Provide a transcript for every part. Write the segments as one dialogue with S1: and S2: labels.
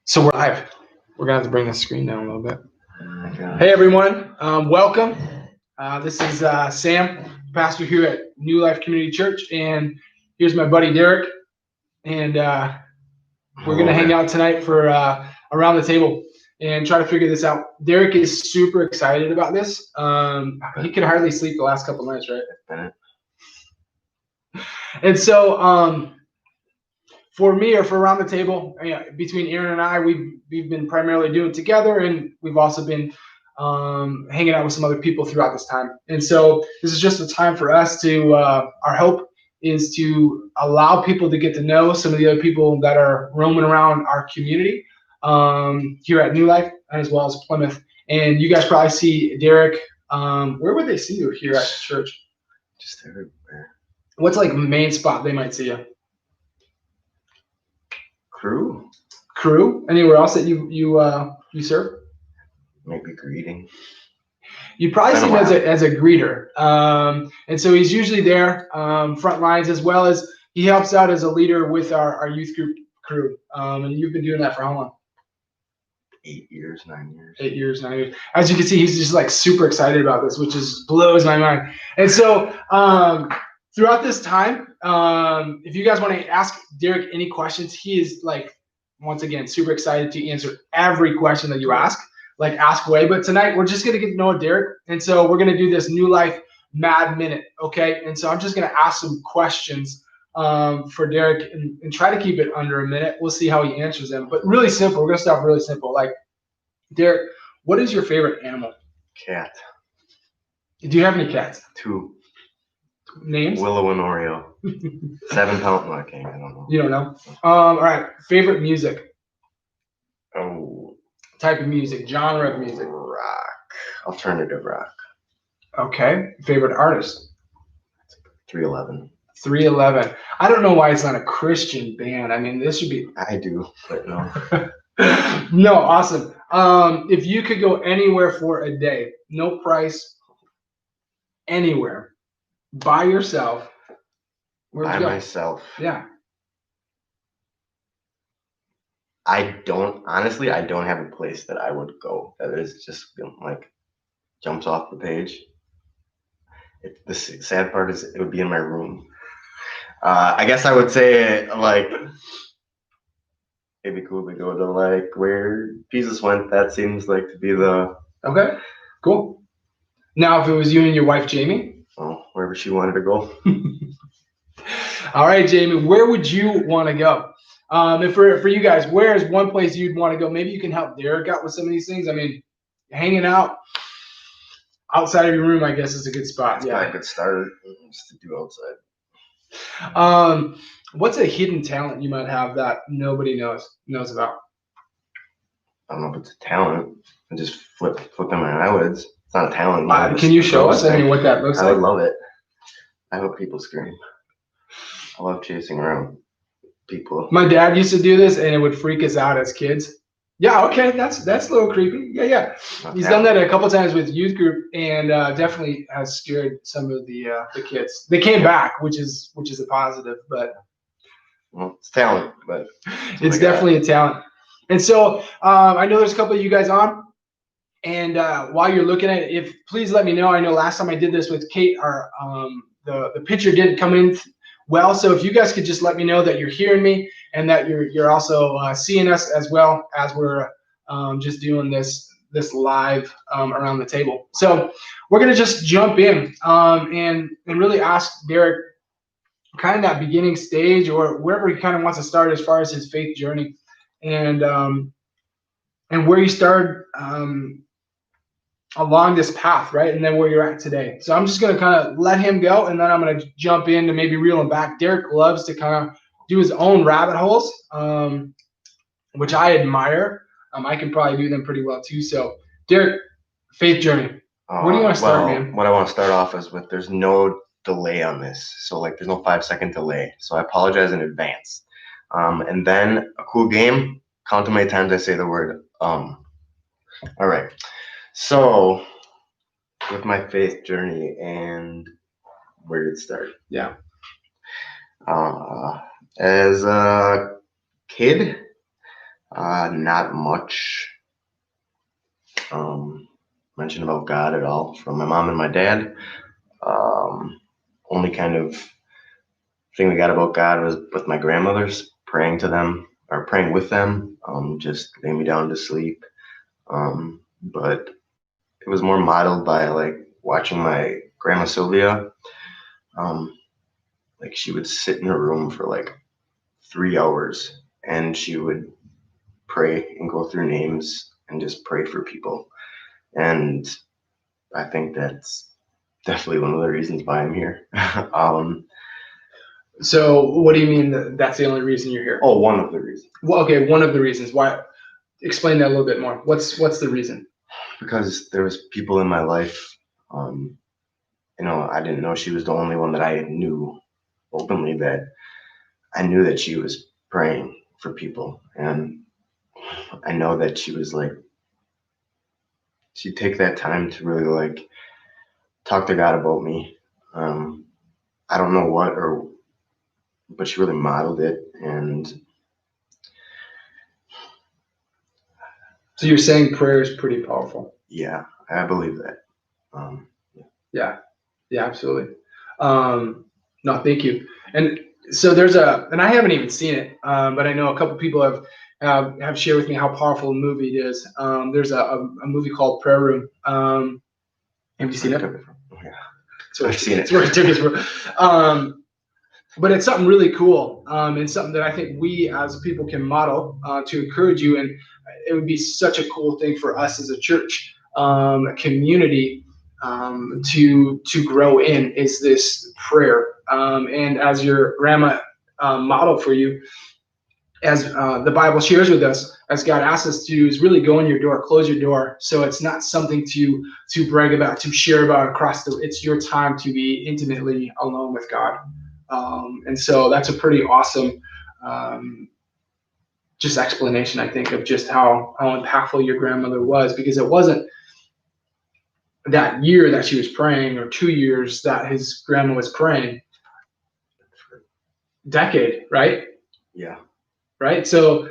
S1: So we're live. We're gonna have to bring the screen down a little bit.
S2: Oh my God.
S1: Hey everyone, welcome. This is Sam, pastor here at New Life Community Church, and here's my buddy Derek. And we're gonna hang out tonight for around the table and try to figure this out. Derek is super excited about this. He could hardly sleep the last couple nights, right? And so for me, or for around the table, between Aaron and I, we've been primarily doing it together, and we've also been hanging out with some other people throughout this time. And so this is just a time for us to, our hope is to allow people to get to know some of the other people that are roaming around our community here at New Life, as well as Plymouth. And you guys probably see Derek. Where would they see you here at church?
S2: Just everywhere.
S1: What's like main spot they might see you? Crew? Anywhere else that you serve?
S2: Maybe greeting.
S1: You probably see him as a greeter, and so he's usually there, front lines, as well as he helps out as a leader with our youth group crew. And you've been doing that for how long?
S2: 8 years, 9 years.
S1: 8 years, 9 years. As you can see, he's just like super excited about this, which just blows my mind. And so throughout this time, if you guys want to ask Derek any questions, he is like, once again, super excited to answer every question that you ask. Like, ask away. But tonight we're just gonna get to know Derek, and so we're gonna do this New Life Mad Minute, okay? And so I'm just gonna ask some questions for Derek and try to keep it under a minute. We'll see how he answers them. But really simple. We're gonna start really simple. Like, Derek, what is your favorite animal?
S2: Cat.
S1: Do you have any cats?
S2: 2.
S1: Names?
S2: Willow and Oreo. 7 pound. No, I can't. I don't know.
S1: You don't know? All right. Favorite music?
S2: Oh.
S1: Type of music, genre of music.
S2: Rock. Alternative rock.
S1: Okay. Favorite artist?
S2: 311.
S1: 311. I don't know why it's not a Christian band. I mean, this should be.
S2: I do, but no.
S1: No, awesome. If you could go anywhere for a day, no price, anywhere, by yourself, where'd you go?
S2: By myself.
S1: Yeah.
S2: I don't have a place that I would go that is just like jumps off the page. The sad part is it would be in my room. I guess I would say like it'd be cool to go to like where Jesus went. That seems like to be the
S1: Okay, cool. Now, if it was you and your wife, Jamie?
S2: Oh, wherever she wanted to go.
S1: All right, Jamie, where would you want to go? And for you guys, where is one place you'd want to go? Maybe you can help Derek out with some of these things. I mean, hanging out outside of your room, I guess, is a good spot.
S2: Yeah, I could start just to do
S1: outside. What's a hidden talent you might have that nobody knows about?
S2: I don't know if it's a talent. I just flipping my eyelids. It's not a talent.
S1: Can you show us? I mean, what that looks like?
S2: I would love it. I hope people scream. I love chasing around people.
S1: My dad used to do this, and it would freak us out as kids. Yeah, okay, that's a little creepy. Yeah. He's done that a couple times with youth group, and definitely has scared some of the kids. They came back, which is a positive, but
S2: it's talent, but
S1: it's definitely a talent. And so I know there's a couple of you guys on, and while you're looking at it, please let me know. I know last time I did this with Kate, the picture didn't come in well, so if you guys could just let me know that you're hearing me and that you're also seeing us, as well as we're just doing this live around the table. So we're gonna just jump in and really ask Derek kind of that beginning stage, or wherever he kind of wants to start as far as his faith journey, and where you started along this path, right? And then where you're at today. So I'm just going to kind of let him go, and then I'm going to jump in to maybe reel him back. Derek loves to kind of do his own rabbit holes, which I admire. I can probably do them pretty well too. So Derek, faith journey. Where do you want to start, man?
S2: What I want to start off is with there's no delay on this. So like there's no 5-second delay. So I apologize in advance. And then a cool game. Count how many times I say the word All right. So, with my faith journey and where did it start?
S1: Yeah.
S2: As a kid, Not much mention about God at all from my mom and my dad. Only kind of thing we got about God was with my grandmothers, praying to them or praying with them, just laying me down to sleep. But it was more modeled by like watching my grandma Sylvia. Like she would sit in her room for like 3 hours and she would pray and go through names and just pray for people. And I think that's definitely one of the reasons why I'm here.
S1: So what do you mean that's the only reason you're here?
S2: Oh, one of the reasons.
S1: Well, okay, one of the reasons. Why? Explain that a little bit more. What's the reason?
S2: Because there was people in my life, I didn't know she was the only one that I knew openly that I knew that she was praying for people. And I know that she was like, she'd take that time to really like talk to God about me. I don't know what but she really modeled it. And
S1: So you're saying prayer is pretty powerful.
S2: yeah, I believe that.
S1: Yeah, absolutely. No, thank you. And so and I haven't even seen it, but I know a couple people have shared with me how powerful a movie it is. There's a movie called Prayer Room. Have you seen it?
S2: Yeah.
S1: I've seen it. It's where it took us. But it's something really cool, and something that I think we as people can model to encourage you. And it would be such a cool thing for us as a church, a community, to grow in is this prayer. And as your grandma modeled for you, as the Bible shares with us, as God asks us to, is really go in your door, close your door. So it's not something to brag about, to share about it's your time to be intimately alone with God. And so that's a pretty awesome just explanation, I think, of just how impactful your grandmother was, because it wasn't that year that she was praying or 2 years that his grandma was praying. Decade, right?
S2: Yeah.
S1: Right? So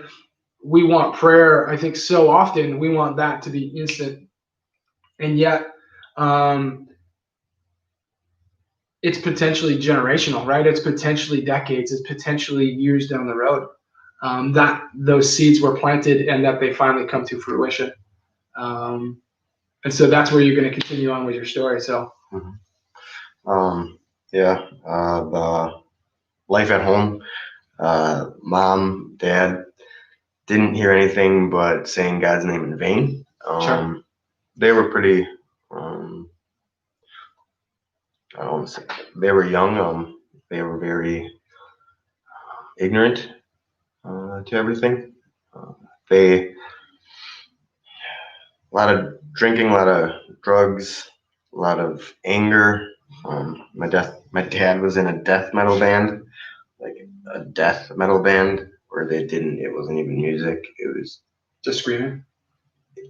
S1: we want prayer, I think so often we want that to be instant. And yet it's potentially generational, right? It's potentially decades, it's potentially years down the road that those seeds were planted and that they finally come to fruition. And so that's where you're going to continue on with your story. So,
S2: the life at home, mom, dad didn't hear anything but saying God's name in vain.
S1: Sure.
S2: They were pretty, I don't want to say, they were young. They were very ignorant to everything. A lot of drinking, a lot of drugs, a lot of anger. My dad was in a death metal band, like a death metal band where it wasn't even music. It was
S1: just screaming.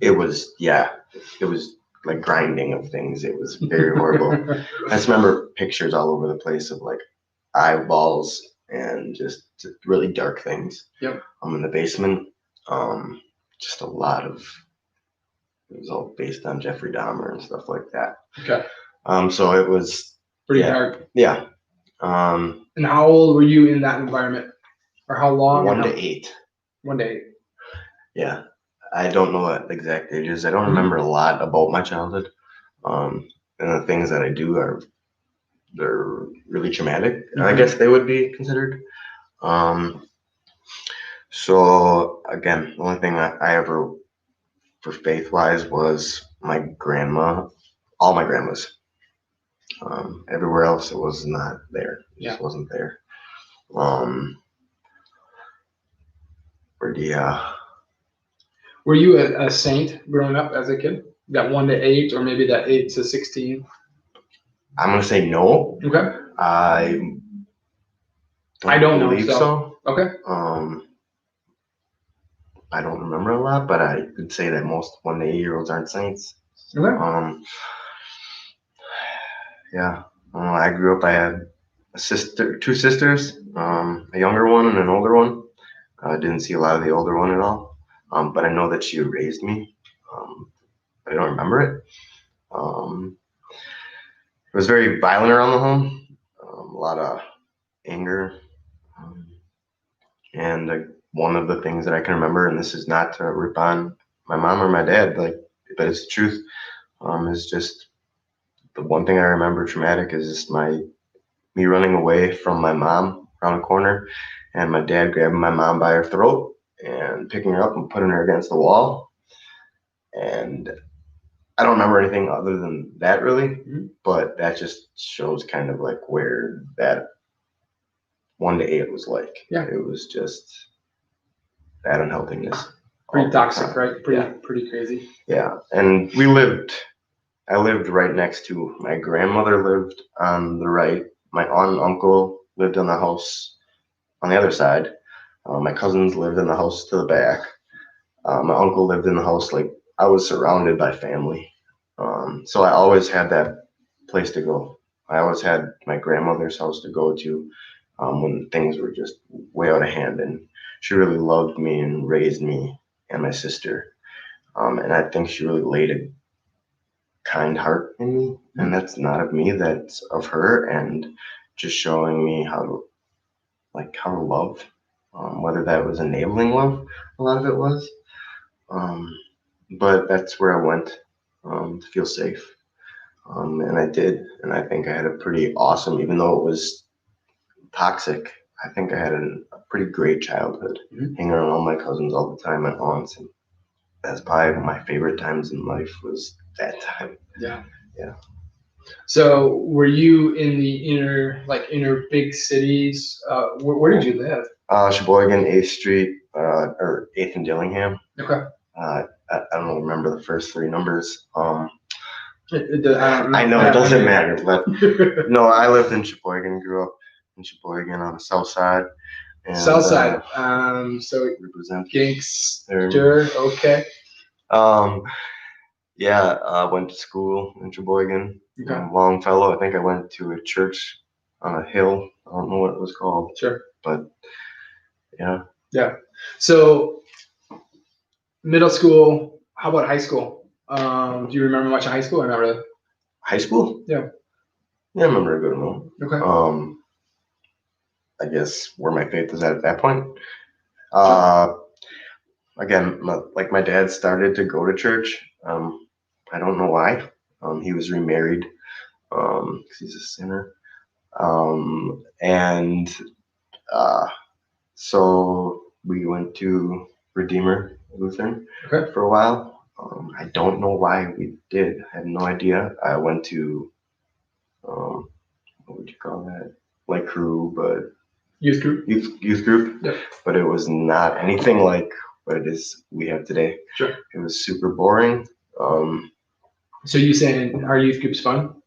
S2: It was like grinding of things. It was very horrible. I just remember pictures all over the place of like eyeballs and just really dark things.
S1: Yep.
S2: In the basement. Just a lot of, it was all based on Jeffrey Dahmer and stuff like that.
S1: Okay.
S2: So it was
S1: pretty dark.
S2: Yeah.
S1: And how old were you in that environment, or how long?
S2: 1 to 8.
S1: 1 to 8.
S2: Yeah. I don't know what exact ages. I don't remember a lot about my childhood. And the things that I do they're really traumatic. I guess they would be considered. So again, the only thing I ever, for faith-wise, was my grandma, all my grandmas. Everywhere else, it was not there. It just wasn't there.
S1: Were you a saint growing up as a kid? That 1 to 8, or maybe that 8 to 16?
S2: I'm gonna say no.
S1: Okay.
S2: I don't believe so.
S1: Okay.
S2: I don't remember a lot, but I could say that most 1 to 8-year-olds aren't saints.
S1: Okay.
S2: Yeah. I grew up. I had two sisters, a younger one and an older one. I didn't see a lot of the older one at all. but I know that she raised me. But I don't remember it. It was very violent around the home, a lot of anger. Um, and one of the things that I can remember, and this is not to rip on my mom or my dad, like, but it's the truth, is just the one thing I remember traumatic is just me running away from my mom around a corner, and my dad grabbing my mom by her throat and picking her up and putting her against the wall. And I don't remember anything other than that really, but that just shows kind of like where that 1 to 8 was like.
S1: Yeah.
S2: It was just that unhealthiness.
S1: Pretty toxic, right? Pretty crazy.
S2: Yeah. And I lived right next to, my grandmother lived on the right. My aunt and uncle lived in the house on the other side. My cousins lived in the house to the back. My uncle lived in the house, like I was surrounded by family. So I always had that place to go. I always had my grandmother's house to go to when things were just way out of hand. And she really loved me and raised me and my sister. And I think she really laid a kind heart in me. And that's not of me, that's of her. And just showing me how to love, whether that was enabling love, a lot of it was. But that's where I went to feel safe. And I did. And I think I had a pretty awesome, even though it was toxic, I think I had a pretty great childhood, hanging around all my cousins all the time, my aunts. And that's probably my favorite times in life was that time.
S1: Yeah.
S2: Yeah.
S1: So were you in the inner big cities? Where did you live?
S2: Sheboygan, 8th Street, or 8th and Dillingham.
S1: Okay.
S2: I don't remember the first 3 numbers.
S1: I don't know.
S2: I know it doesn't matter, but no, I lived in Sheboygan, grew up in Sheboygan on the south side. And,
S1: south side. So
S2: represent
S1: gangster. Okay.
S2: Yeah, I went to school in Sheboygan.
S1: Okay.
S2: Longfellow. I think I went to a church on a hill. I don't know what it was called.
S1: Sure.
S2: But yeah.
S1: Yeah. So middle school. How about high school? Do you remember much of high school or not really?
S2: High school?
S1: Yeah.
S2: Yeah, I remember a good amount.
S1: Okay.
S2: I guess where my faith was at that point. Again, my dad started to go to church. I don't know why. He was remarried because he's a sinner. And so we went to Redeemer Lutheran for a while. I don't know why we did. I had no idea. I went to, what would you call that? Like crew, but
S1: youth group.
S2: Youth group.
S1: Yep.
S2: But it was not anything like what it is we have today.
S1: Sure.
S2: It was super boring.
S1: So you saying our youth group's fun?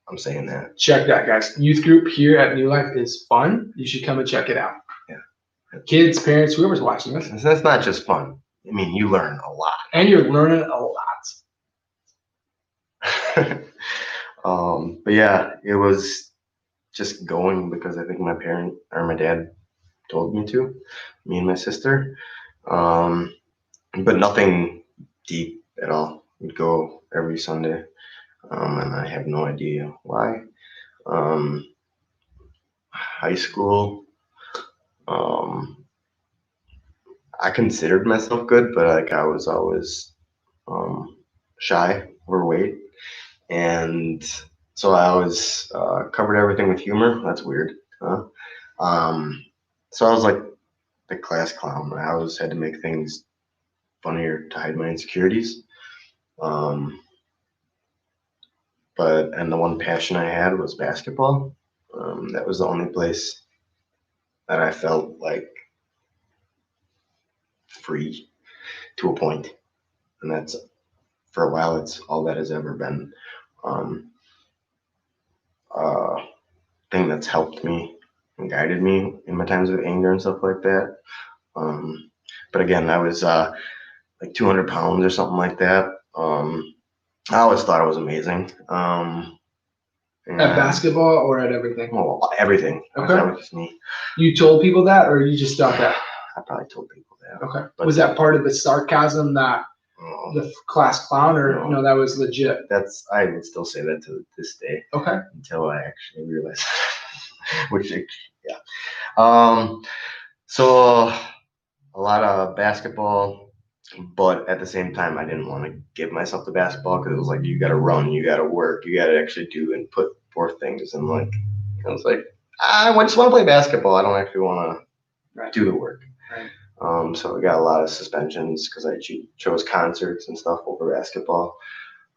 S2: I'm saying that.
S1: Check that, guys. Youth group here at New Life is fun. You should come and check it out.
S2: Yeah.
S1: Kids, parents, whoever's watching this.
S2: That's not just fun. I mean, you learn a lot.
S1: And you're learning a lot.
S2: But yeah, it was just going because I think my dad told me to, me and my sister. But nothing deep at all. We'd go every Sunday. And I have no idea why. High school, I considered myself good, but like I was always shy, overweight, and so I always covered everything with humor. That's weird, huh? So I was like the class clown. I always had to make things funnier to hide my insecurities. And the one passion I had was basketball. That was the only place that I felt like free to a point. And that's, for a while, it's all that has ever been. Thing that's helped me and guided me in my times of anger and stuff like that. But again, I was like 200 pounds or something like that. I always thought I was amazing.
S1: At basketball or at everything?
S2: Well, everything.
S1: Okay.
S2: That was just me.
S1: You told people that, or you just thought that?
S2: I probably told people Yeah.
S1: Okay.
S2: But
S1: Was that part of the sarcasm that
S2: no,
S1: the class clown, or no, that was legit?
S2: I would still say that to this day.
S1: Okay.
S2: Until I actually realized, which yeah. So a lot of basketball, but at the same time, I didn't want to give myself to basketball because it was like you got to run, you got to work, you got to actually do and put forth things, and like I was like, I just want to play basketball. I don't actually want to do the work.
S1: Right.
S2: So I got a lot of suspensions because I chose concerts and stuff over basketball.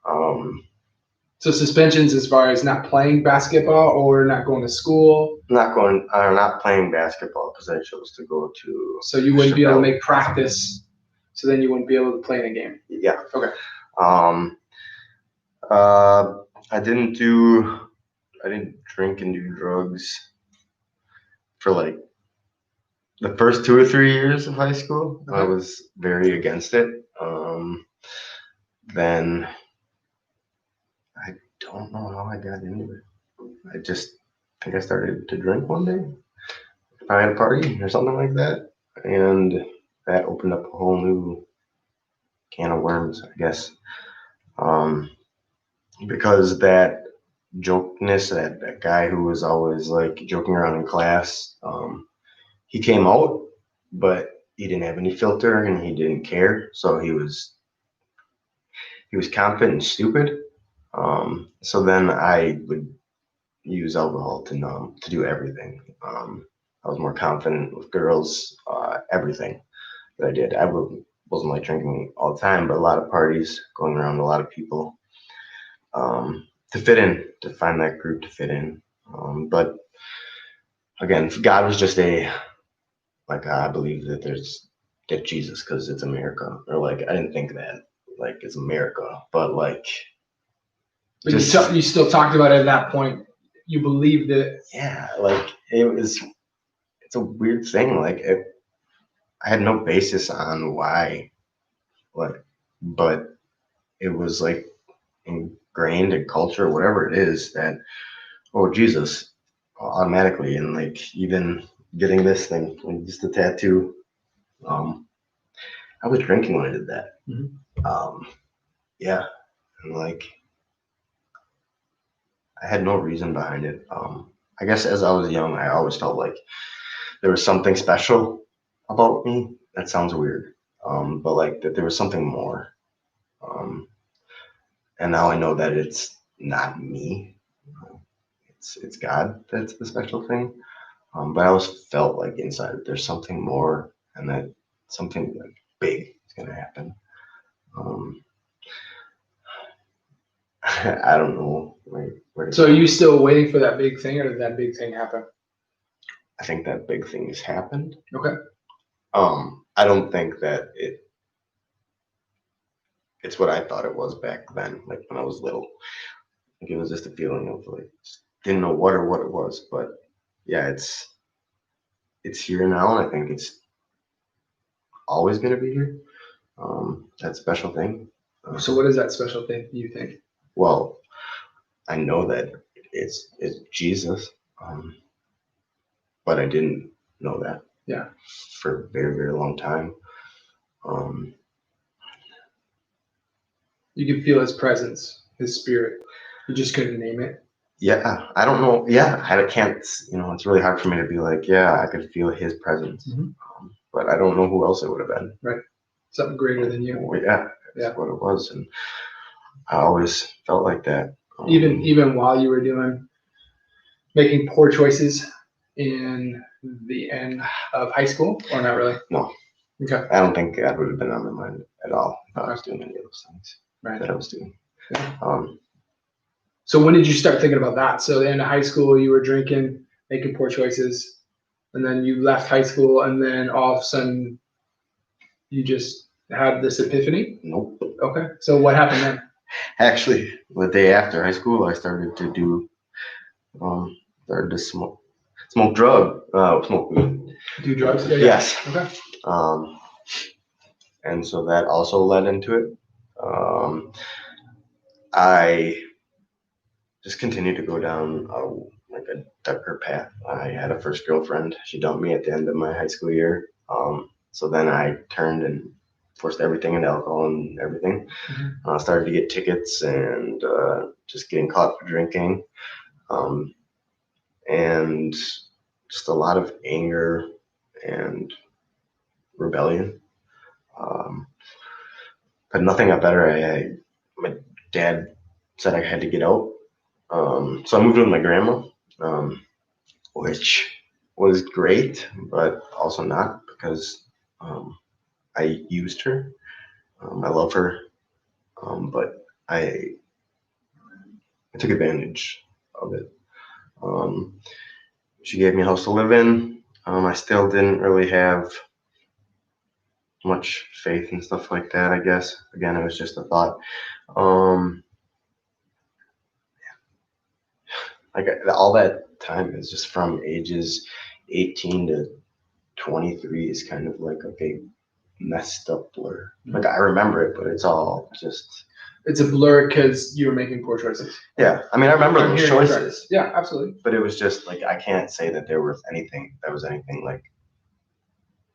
S1: So suspensions as far as not playing basketball or not going to school?
S2: Not playing basketball because I chose to go to.
S1: So you wouldn't be able to make practice. So then you wouldn't be able to play in a game.
S2: Yeah.
S1: Okay.
S2: I didn't drink and do drugs for like the first 2 or 3 years of high school.
S1: Okay.
S2: I was very against it. Then I don't know how I got into it. I just think I started to drink one day. I had a party or something like that, and that opened up a whole new can of worms, I guess. Because that jokeness, that guy who was always like joking around in class, he came out, but he didn't have any filter and he didn't care. So he was confident and stupid. So then I would use alcohol to do everything. I was more confident with girls, everything that I did. Wasn't like drinking all the time, but a lot of parties, going around with a lot of people, to fit in, to find that group to fit in. But again, God was just I believe that Jesus, because it's America, or like I didn't think that like it's America, but like.
S1: But you still talked about it at that point. You believed it.
S2: Yeah, like it's a weird thing. Like I had no basis on why, but it was like ingrained in culture, whatever it is, that Jesus, automatically, and like even getting this thing, like just a tattoo. I was drinking when I did that.
S1: Mm-hmm.
S2: Yeah, and like I had no reason behind it. I guess as I was young, I always felt like there was something special about me. That sounds weird, but like that there was something more. And now I know that it's not me. It's God that's the special thing. But I always felt like inside there's something more, and that something like big is gonna happen. I don't know where.
S1: So are you still waiting for that big thing, or did that big thing happen?
S2: I think that big thing has happened.
S1: Okay.
S2: I don't think that it's what I thought it was back then, like when I was little. Like it was just a feeling of like didn't know what it was, but yeah, it's here now, and I think it's always gonna be here. That special thing.
S1: So what is that special thing you think?
S2: Well, I know that it's Jesus, but I didn't know that.
S1: Yeah.
S2: For a very, very long time.
S1: You could feel his presence, his spirit. You just couldn't name it.
S2: Yeah, I don't know. Yeah, I can't. It's really hard for me to be like, yeah, I could feel his presence, but I don't know who else it would have been.
S1: Right. Something greater than you.
S2: Well, yeah, that's what it was, and I always felt like that.
S1: Even while you were making poor choices in the end of high school, or not really?
S2: No.
S1: Okay.
S2: I don't think God would have been on my mind at all if I was doing any of those things that I was doing.
S1: Yeah. So when did you start thinking about that? So at the end of high school, you were drinking, making poor choices, and then you left high school, and then all of a sudden you just had this epiphany?
S2: Nope.
S1: Okay. So what happened then?
S2: Actually, the day after high school, I started to smoke smoke weed.
S1: Do drugs? Yeah.
S2: Yes.
S1: Okay.
S2: And so that also led into it. I just continued to go down like a darker path. I had a first girlfriend. She dumped me at the end of my high school year. So then I turned and forced everything into alcohol and everything. Started to get tickets and just getting caught for drinking, and just a lot of anger and rebellion. But nothing got better. My dad said I had to get out. So I moved with my grandma, which was great, but also not, because I used her. I love her, but I took advantage of it. She gave me a house to live in. I still didn't really have much faith and stuff like that, I guess. Again, it was just a thought. Like all that time is just from ages 18 to 23 is kind of like a big messed up blur. Like I remember it, but it's all just.
S1: It's a blur because you were making poor choices.
S2: Yeah, I mean, I remember those choices.
S1: Yeah, absolutely.
S2: But it was just like I can't say that there was anything like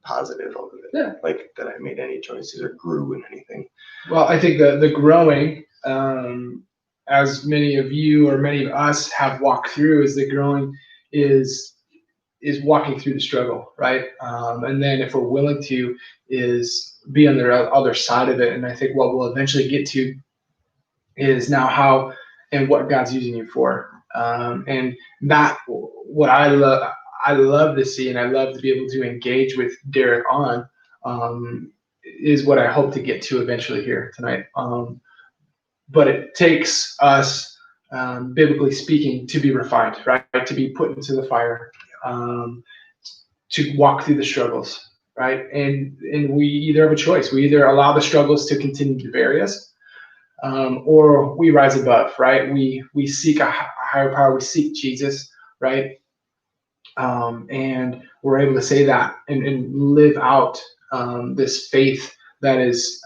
S2: positive out of it.
S1: Yeah.
S2: Like that I made any choices or grew in anything.
S1: Well, I think the growing, as many of you or many of us have walked through, is the growing is walking through the struggle, right? And then if we're willing to, is be on the other side of it. And I think what we'll eventually get to is now how and what God's using you for. And that what I love to see, and I love to be able to engage with Derek on, is what I hope to get to eventually here tonight. But it takes us, biblically speaking, to be refined, right? To be put into the fire, to walk through the struggles, right? And we either have a choice. We either allow the struggles to continue to bury us, or we rise above, right? We seek a higher power. We seek Jesus, right? And we're able to say that and live out this faith that is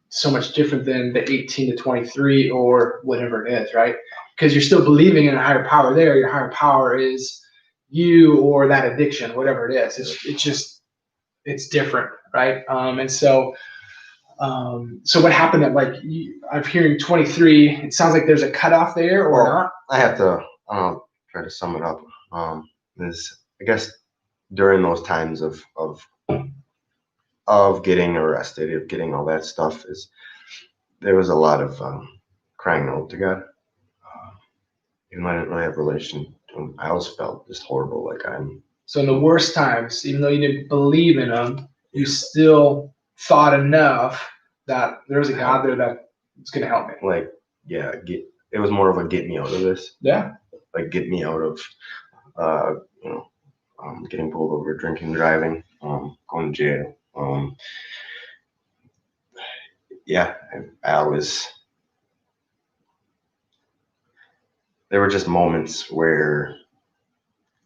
S1: so much different than the 18 to 23 or whatever it is, right? Because you're still believing in a higher power there. Your higher power is you or that addiction, whatever it is. It's different, right? And so what happened at I'm hearing 23. It sounds like there's a cutoff there, or not?
S2: I have to try to sum it up. Is I guess during those times of getting arrested, of getting all that stuff, is there was a lot of crying out to God. Even though I didn't really have a relation to him, I always felt just horrible. Like
S1: So in the worst times, even though you didn't believe in him, you still thought enough that there's a God there that's going to help me.
S2: Like, yeah, it was more of a get me out of this.
S1: Yeah. Like
S2: get me out of, getting pulled over, drinking, driving, going to jail. There were just moments where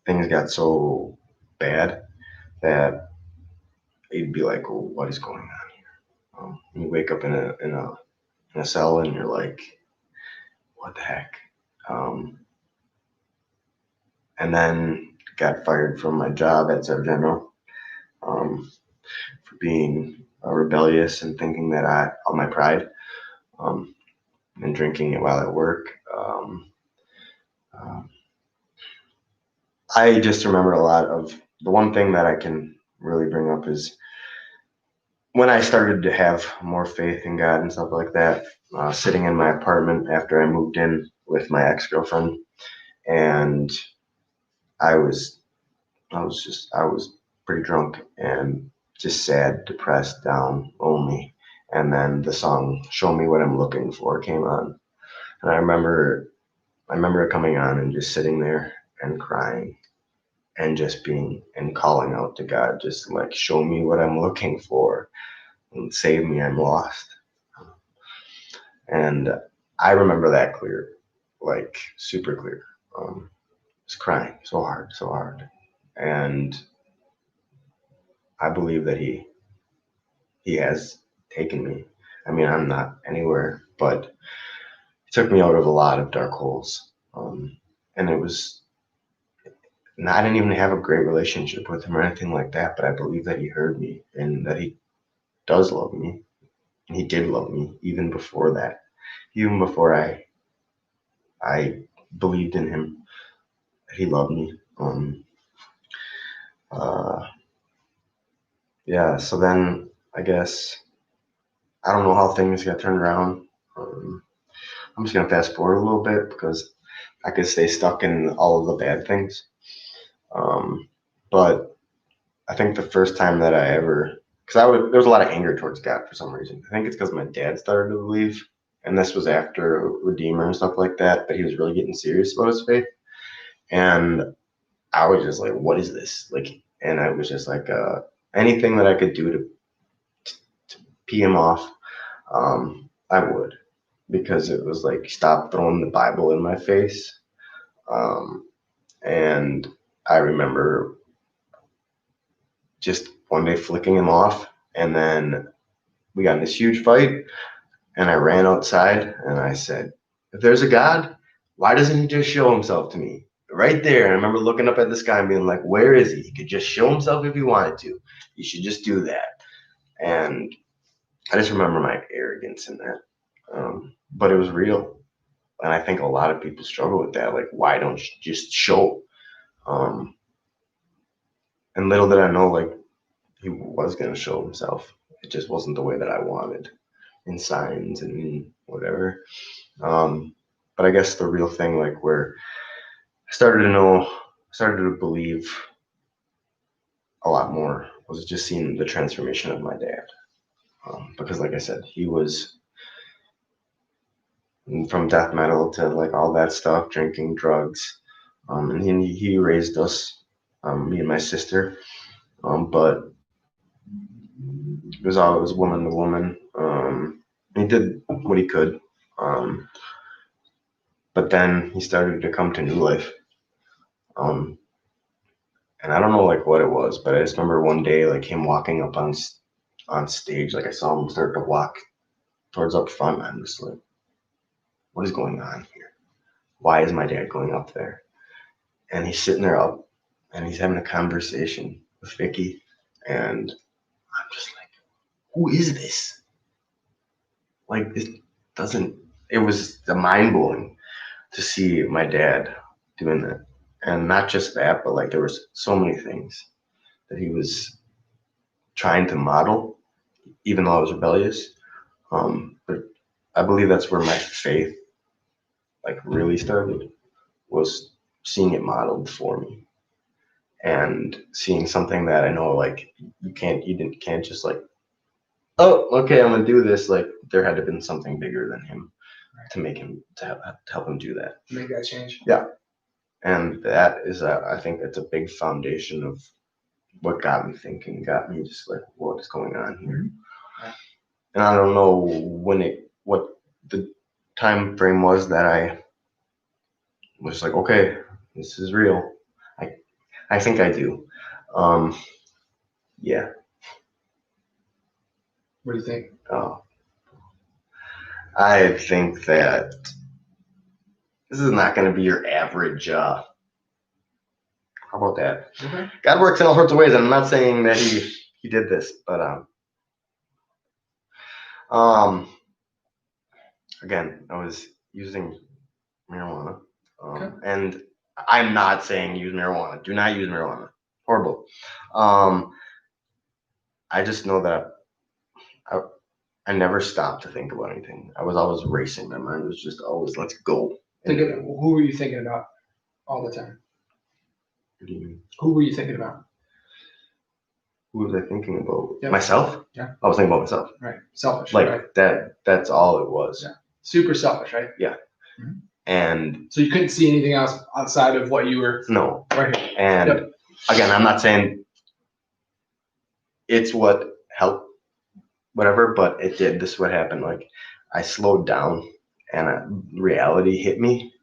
S2: things got so bad that you'd be like, well, what is going on here? You wake up in a cell and you're like, what the heck? And then got fired from my job at Sub General for being rebellious and thinking that on my pride, and drinking it while at work. I just remember a lot of the one thing that I can really bring up is when I started to have more faith in God and stuff like that, sitting in my apartment after I moved in with my ex-girlfriend, and I was pretty drunk and just sad, depressed, down, lonely. And then the song "Show Me What I'm Looking For" came on, and I remember it coming on and just sitting there and crying and just being and calling out to God, just like, show me what I'm looking for and save me, I'm lost. And I remember that clear, like super clear. Just crying so hard. And I believe that he has taken me. I mean, I'm not anywhere, but he took me out of a lot of dark holes. And it was And I didn't even have a great relationship with him or anything like that, but I believe that he heard me and that he does love me. And he did love me even before that, even before I believed in him. He loved me. Yeah. So then I guess I don't know how things got turned around. I'm just gonna fast forward a little bit because I could stay stuck in all of the bad things. But I think the first time that I ever, because there was a lot of anger towards God for some reason. I think it's because my dad started to believe, and this was after Redeemer and stuff like that. But he was really getting serious about his faith, and I was just like, "What is this?" Like, and I was just like, anything that I could do to pee him off, I would, because it was like, stop throwing the Bible in my face. And I remember just one day flicking him off, and then we got in this huge fight, and I ran outside and I said, if there's a God, why doesn't he just show himself to me? Right there. And I remember looking up at the sky and being like, where is he? He could just show himself if he wanted to. He should just do that. And I just remember my arrogance in that. But it was real. And I think a lot of people struggle with that. Like, why don't you just show? And little did I know, like, he was going to show himself. It just wasn't the way that I wanted, in signs and in whatever. But I guess the real thing, like, where I started to believe a lot more, was just seeing the transformation of my dad. Because, like I said, he was from death metal to like all that stuff, drinking, drugs, and he raised us, me and my sister. But it was always woman to woman. He did what he could. But then he started to come to new life. And I don't know like what it was, but I just remember one day like him walking up on stage. Like I saw him start to walk towards up front. And I'm just like, what is going on here? Why is my dad going up there? And he's sitting there up, and he's having a conversation with Vicky, and I'm just like, who is this? Like this doesn't. It was mind blowing to see my dad doing that, and not just that, but like there was so many things that he was trying to model, even though I was rebellious. But I believe that's where my faith like really started, was seeing it modeled for me, and seeing something that I know like can't just like, oh, okay, I'm gonna do this. Like there had to have been something bigger than him to make him to help him do that.
S1: Make that change.
S2: Yeah, and that is I think that's a big foundation of what got me thinking, got me just like, what is going on here?
S1: Yeah.
S2: And I don't know what the time frame was that I was like, okay, this is real. I think I do. Yeah.
S1: What do you think?
S2: Oh, I think that this is not going to be your average. How about that?
S1: Okay.
S2: God works in all sorts of ways, and I'm not saying that he did this, but again, I was using marijuana,
S1: Okay.
S2: and I'm not saying use marijuana. Do not use marijuana. Horrible. I just know that I never stopped to think about anything. I was always racing. My mind was just always, let's go.
S1: Who were you thinking about all the time?
S2: What do you mean?
S1: Who were you thinking about?
S2: Who was I thinking about?
S1: Yep.
S2: Myself?
S1: Yeah.
S2: I was thinking about myself.
S1: Right. Selfish.
S2: Like
S1: right?
S2: that's all it was.
S1: Yeah. Super selfish, right?
S2: Yeah.
S1: Mm-hmm.
S2: And
S1: so you couldn't see anything else outside of what you were.
S2: No.
S1: Right here.
S2: And
S1: yep.
S2: Again, I'm not saying it's what helped, whatever, but it did. This is what happened. Like I slowed down, and reality hit me,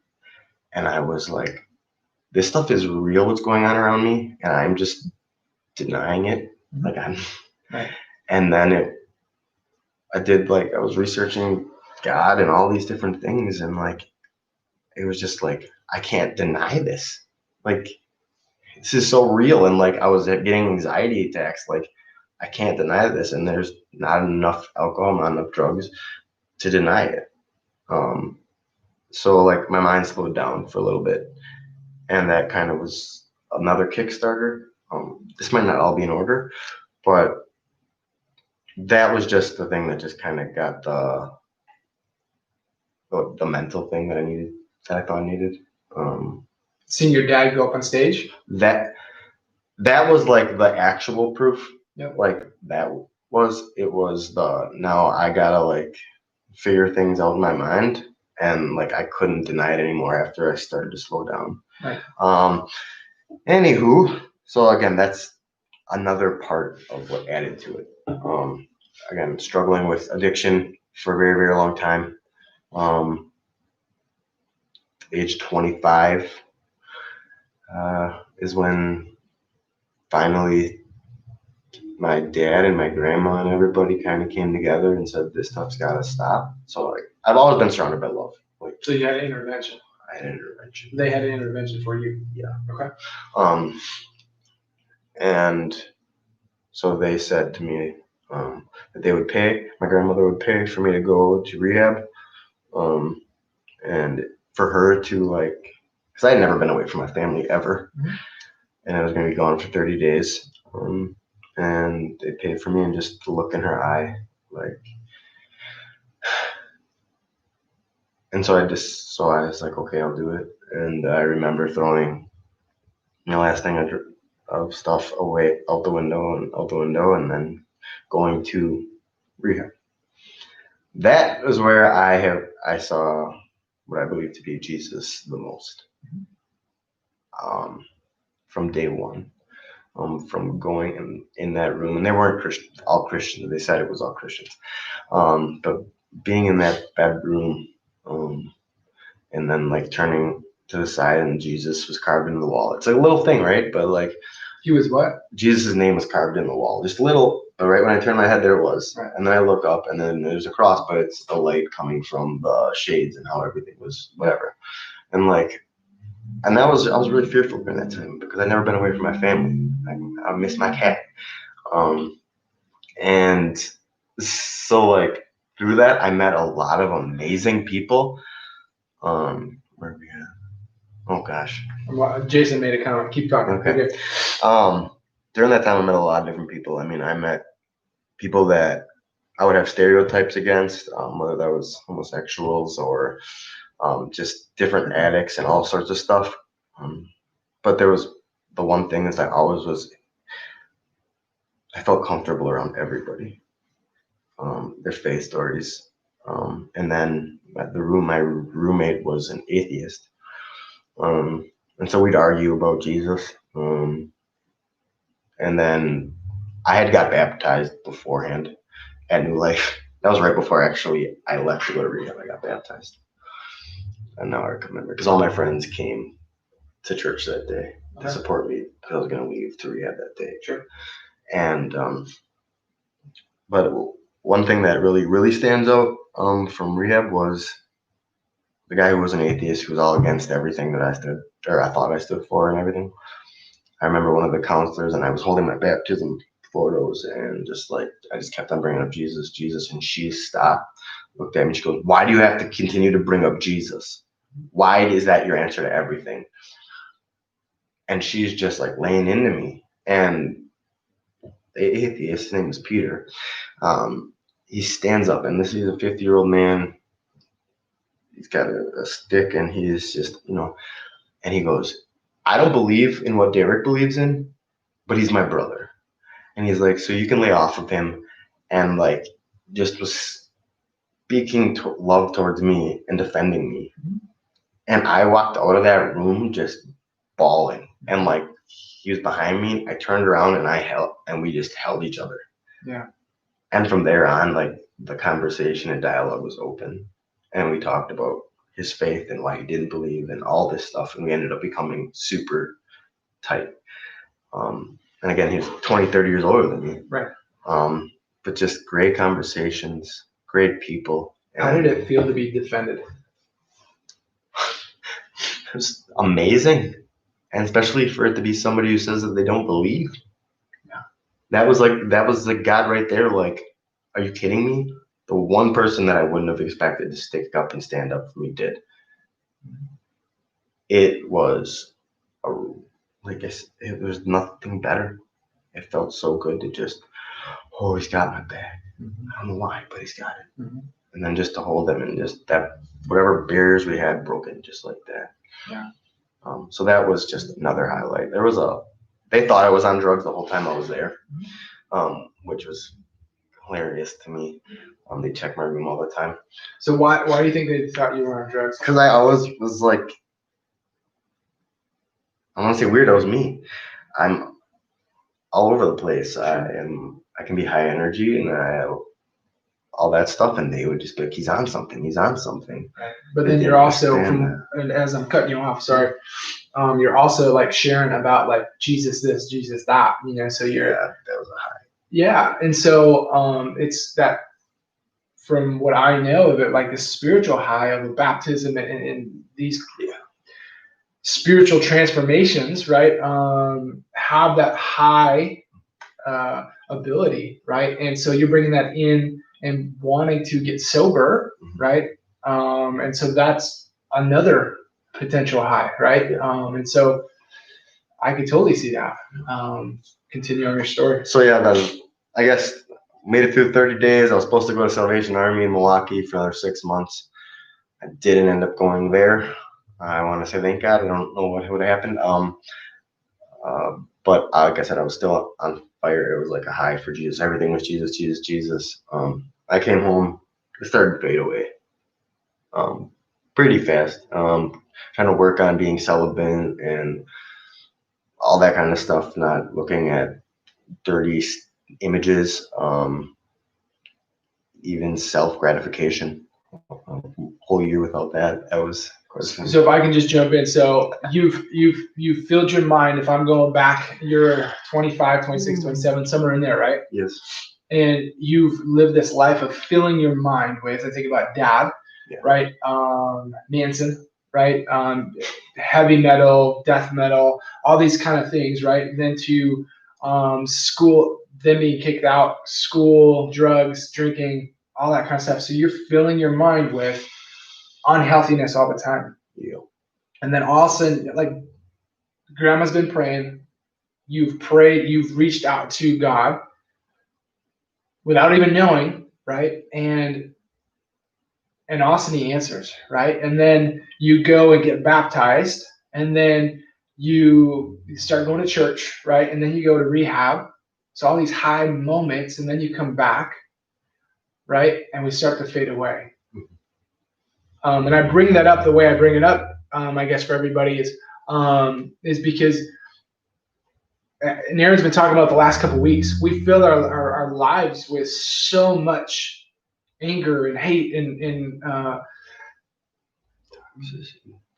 S2: and I was like, this stuff is real, what's going on around me, and I'm just denying it.
S1: Mm-hmm.
S2: Like I'm
S1: right.
S2: And then I was researching God and all these different things, and like it was just like, I can't deny this. Like this is so real. And like I was getting anxiety attacks. Like I can't deny this, and there's not enough alcohol, not enough drugs to deny it. So like my mind slowed down for a little bit, and that kind of was another Kickstarter. This might not all be in order, but that was just the thing that just kind of got the mental thing that I needed, that I thought I needed.
S1: Seeing your dad go up on stage.
S2: That was like the actual proof.
S1: Yep.
S2: Like it was the, now I gotta like figure things out in my mind, and like I couldn't deny it anymore after I started to slow down.
S1: Right.
S2: Anywho, so again, that's another part of what added to it. Again, struggling with addiction for a very, very long time. Age 25 is when finally my dad and my grandma and everybody kind of came together and said, this stuff's got to stop. So like I've always been surrounded by love. Like,
S1: so you had an intervention.
S2: I had an intervention.
S1: They had an intervention for you.
S2: Yeah.
S1: Okay.
S2: And so they said to me that they would pay, my grandmother would pay for me to go to rehab, and for her to like, because I had never been away from my family ever, and I was going to be gone for 30 days. And they paid for me, and just to look in her eye, like, and so I was like, okay, I'll do it. And I remember throwing my last thing of stuff away out the window, and then going to rehab. That is where I saw what I believe to be Jesus the most. From day one. From going in that room, and they weren't all Christians. They said it was all Christians, but being in that bedroom, and then like turning to the side, and Jesus was carved into the wall. It's like a little thing, right? But like,
S1: he was what?
S2: Jesus' name was carved in the wall, just little. But right when I turned my head, there it was.
S1: Right.
S2: And then I look up, and then there's a cross, but it's the light coming from the shades and how everything was whatever, and like. And I was really fearful during that time because I'd never been away from my family. I miss my cat. And so like through that, I met a lot of amazing people. Where are we at? Oh gosh.
S1: Jason made a comment. Keep talking.
S2: Okay. During that time, I met a lot of different people. I mean, I met people that I would have stereotypes against, whether that was homosexuals or just different addicts and all sorts of stuff. But there was the one thing is I always was, I felt comfortable around everybody, their faith stories. And then my roommate was an atheist. And so we'd argue about Jesus. And then I had got baptized beforehand at New Life. That was right before actually I left to go to rehab. I got baptized. And now I remember because all my friends came to church that day to support me because I was going to leave to rehab that day.
S1: Sure.
S2: And but one thing that really stands out from rehab was the guy who was an atheist, who was all against everything that I thought I stood for and everything. I remember one of the counselors, and I was holding my baptism photos, and I just kept on bringing up Jesus, and she stopped, looked at me, she goes, "Why do you have to continue to bring up Jesus? Why is that your answer to everything?" And she's just like laying into me. And the atheist, his name was Peter. He stands up, and he's a 50-year-old man. He's got a stick, and he's just, and he goes, "I don't believe in what Derek believes in, but he's my brother." And he's like, "So you can lay off of him," and like just was speaking love towards me and defending me. And I walked out of that room just bawling, and like he was behind me. I turned around and we just held each other.
S1: Yeah.
S2: And from there on, like the conversation and dialogue was open, and we talked about his faith and why he didn't believe and all this stuff, and we ended up becoming super tight. And again, he was 20, 30 years older than me.
S1: Right.
S2: But just great conversations, great people.
S1: How did it feel to be defended?
S2: It was amazing. And especially for it to be somebody who says that they don't believe.
S1: Yeah.
S2: That was the God right there. Like, are you kidding me? The one person that I wouldn't have expected to stick up and stand up for me did. It was, it was nothing better. It felt so good to just, oh, he's got my back. I don't know why, but he's got it. And then just to hold him and just that, whatever barriers we had broken, just like that.
S1: Yeah.
S2: So that was just another highlight. They thought I was on drugs the whole time I was there, which was hilarious to me. They checked my room all the time.
S1: So why do you think they thought you were on drugs?
S2: Because I always was like, I want to say weird. That was me. I'm all over the place. I can be high energy and all that stuff, and they would just be like, he's on something. He's on something.
S1: Right. But then you're also, and as I'm cutting you off, sorry. You're also like sharing about like Jesus this, Jesus that, so you're,
S2: that was a high.
S1: Yeah. And so it's that, from what I know of it, like the spiritual high of the baptism and these spiritual transformations, right? Have that high ability, right? And so you're bringing that in and wanting to get sober, right? And so that's another potential high, right? And so I could totally see that. Continue on your story.
S2: So yeah, then I guess made it through 30 days. I was supposed to go to Salvation Army in Milwaukee for another 6 months. I didn't end up going there. I want to say thank God. I don't know what would have happened. But like I said, I was still on fire. It was like a high for Jesus. Everything was Jesus, Jesus, Jesus. I came home. It started to fade away. Pretty fast. Trying to work on being celibate and all that kind of stuff. Not looking at dirty images. Even self-gratification. A whole year without that. That was.
S1: So if I can just jump in, so you've filled your mind. If I'm going back, you're 25, 26, 27, somewhere in there, right?
S2: Yes.
S1: And you've lived this life of filling your mind with, I think about Dad, right? Manson, right? Heavy metal, death metal, all these kind of things, right? And then to school, then being kicked out, school, drugs, drinking, all that kind of stuff. So you're filling your mind with unhealthiness all the time.
S2: Yeah.
S1: And then all of a sudden, like, grandma's been praying, you've prayed, you've reached out to God without even knowing, right? And all of a sudden he answers, right? And then you go and get baptized, and then you start going to church, right? And then you go to rehab. So all these high moments, and then you come back, right? And we start to fade away. And I bring that up the way I bring it up, I guess, for everybody is because, and Aaron's been talking about the last couple of weeks, we fill our lives with so much anger and hate and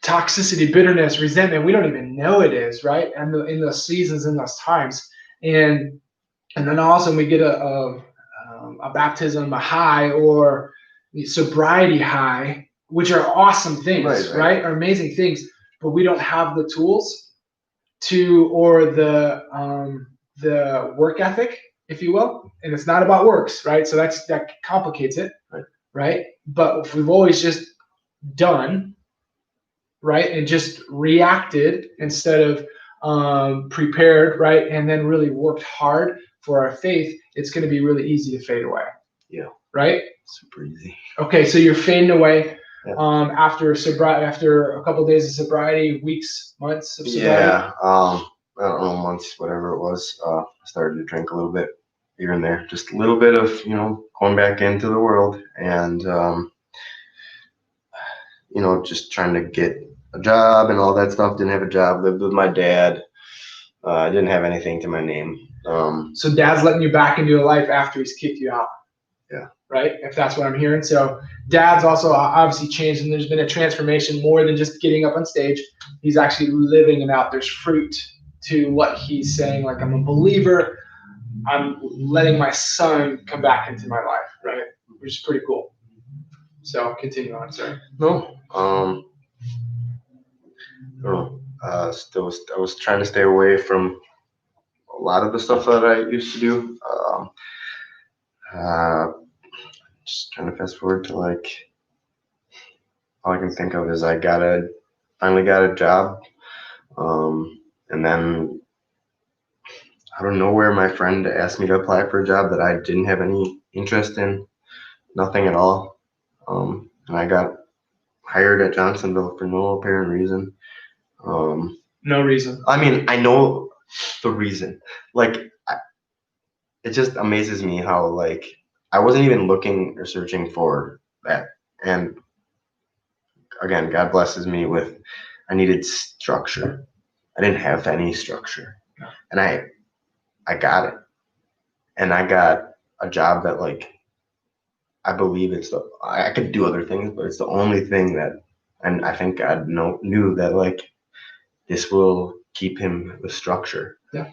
S1: toxicity, bitterness, resentment. We don't even know it is, right? And in those seasons, in those times, and then also we get a baptism, a high, or the sobriety high, which are awesome things, right? Are amazing things, but we don't have the tools or the work ethic, if you will. And it's not about works, right? So that complicates it, right? But we've always just done, right? And just reacted instead of prepared, right? And then really worked hard for our faith. It's going to be really easy to fade away.
S2: Yeah.
S1: Right?
S2: Super easy.
S1: Okay, so you're fading away. After a couple of days of sobriety, weeks, months of sobriety.
S2: Yeah, I don't know, months, whatever it was. I started to drink a little bit here and there, just a little bit of going back into the world, and just trying to get a job and all that stuff. Didn't have a job. Lived with my dad. I didn't have anything to my name.
S1: So Dad's letting you back into your life after he's kicked you out.
S2: Yeah.
S1: Right? If that's what I'm hearing. So Dad's also obviously changed, and there's been a transformation more than just getting up on stage. He's actually living it out. There's fruit to what he's saying. Like, I'm a believer. I'm letting my son come back into my life, right? Which is pretty cool. So continue on, sorry.
S2: No. I don't know. I was trying to stay away from a lot of the stuff that I used to do. Uh, just trying to fast forward to like all I can think of is I finally got a job, and then out of nowhere my friend asked me to apply for a job that I didn't have any interest in, nothing at all, and I got hired at Johnsonville for no apparent reason.
S1: No reason.
S2: I mean, I know the reason. Like, it just amazes me how like I wasn't even looking or searching for that. And again, God blesses me with I needed structure. I didn't have any structure, and I got it, and I got a job that like I believe I could do other things, but it's the only thing that, and I think God knew that like this will keep him with structure.
S1: Yeah.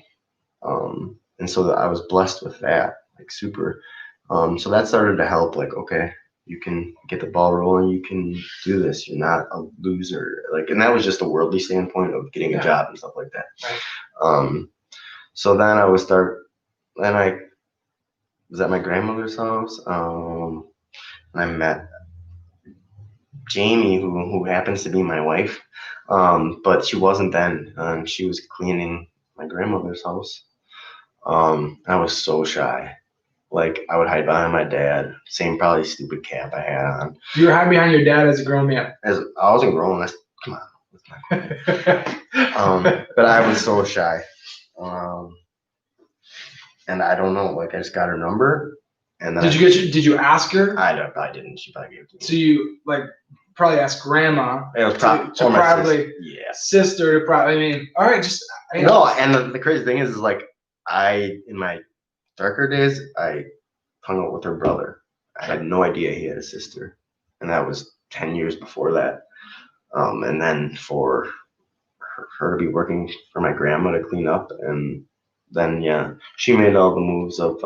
S2: And so that I was blessed with that, like super. So that started to help. Like, okay, you can get the ball rolling. You can do this. You're not a loser. Like, and that was just a worldly standpoint of getting a job and stuff like that.
S1: Right.
S2: So then Then I was at my grandmother's house. And I met Jamie, who happens to be my wife. But she wasn't then. She was cleaning my grandmother's house. I was so shy. Like, I would hide behind my dad. Same probably stupid cap I had on.
S1: You were hiding behind your dad as a grown man.
S2: As I wasn't grown. Come on. But I was so shy. And I don't know. Like, I just got her number. And then
S1: Did you ask her?
S2: I didn't. She probably gave it to me.
S1: So you like probably asked grandma.
S2: It was
S1: to probably sister to probably. I mean, all right, just
S2: no. And the crazy thing is like in my darker days, I hung out with her brother. I had no idea he had a sister, and that was 10 years before that. And then for her to be working for my grandma to clean up, and then she made all the moves of